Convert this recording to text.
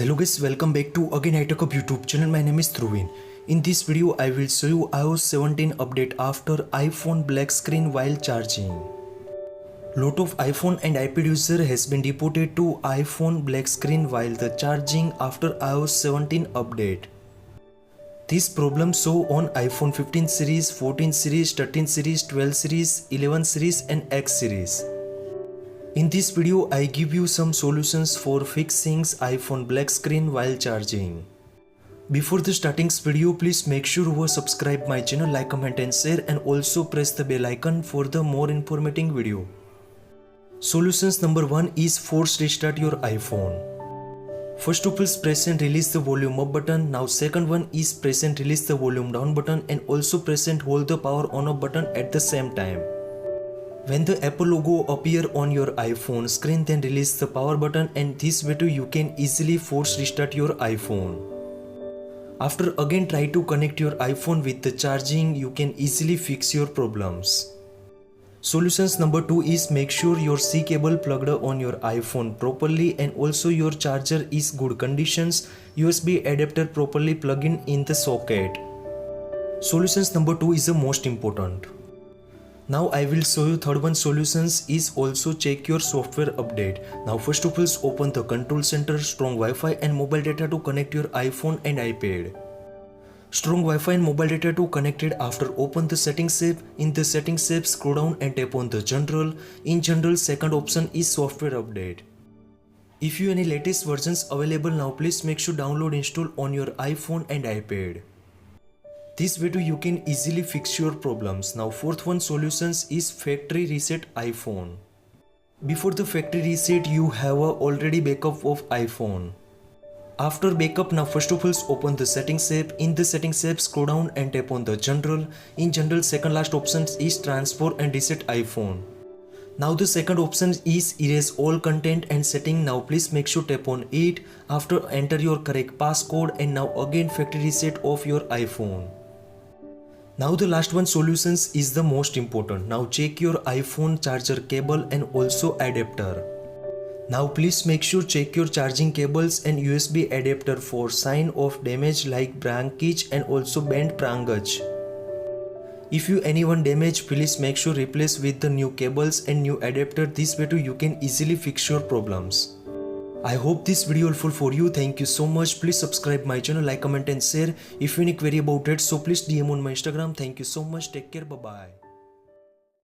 Hello guys, welcome back to again iTechHub YouTube channel. My name is Dhruvin. In this video, I will show you iOS 17 update after iPhone black screen while charging. Lot of iPhone and iPad user has been reported to iPhone black screen while the charging after iOS 17 update. This problem show on iPhone 15 series, 14 series, 13 series, 12 series, 11 series and X series. In this video, I give you some solutions for fixing iPhone black screen while charging. Before the starting video, please make sure you subscribe my channel, like, comment and share, and also press the bell icon for the more informative video. Solutions number 1 is force restart your iPhone. First of all, press and release the volume up button. Now second one is press and release the volume down button, and also press and hold the power on off button at the same time. When the Apple logo appear on your iPhone screen, then release the power button, and this way too you can easily force restart your iPhone. After again try to connect your iPhone with the charging, you can easily fix your problems. Solutions number 2 is make sure your C cable plugged on your iPhone properly, and also your charger is good conditions, USB adapter properly plugged in the socket. Solutions number 2 is the most important. Now I will show you third one solutions is also check your software update. Now first of all, open the control center, strong Wi-Fi and mobile data to connect your iPhone and iPad. Strong Wi-Fi and mobile data to connected. After open the settings app. In the settings app, scroll down and tap on the general. In general, second option is software update. If you any latest versions available now, please make sure download install on your iPhone and iPad. This way too you can easily fix your problems. Now fourth one solutions is factory reset iPhone. Before the factory reset, you have already backup of iPhone. After backup, now first of all open the settings app. In the settings app, scroll down and tap on the general. In general, second last option is transfer and reset iPhone. Now the second option is erase all content and setting. Now please make sure tap on it. After enter your correct passcode, and now again factory reset of your iPhone. Now the last one solutions is the most important. Now check your iPhone charger cable and also adapter. Now please make sure check your charging cables and USB adapter for sign of damage like breakage and also bent prangach. If you anyone damage, please make sure replace with the new cables and new adapter. This way too you can easily fix your problems. I hope this video helpful for you. Thank you so much. Please subscribe my channel, like, comment and share. If you any query about it, so please DM on my Instagram. Thank you so much. Take care. Bye bye.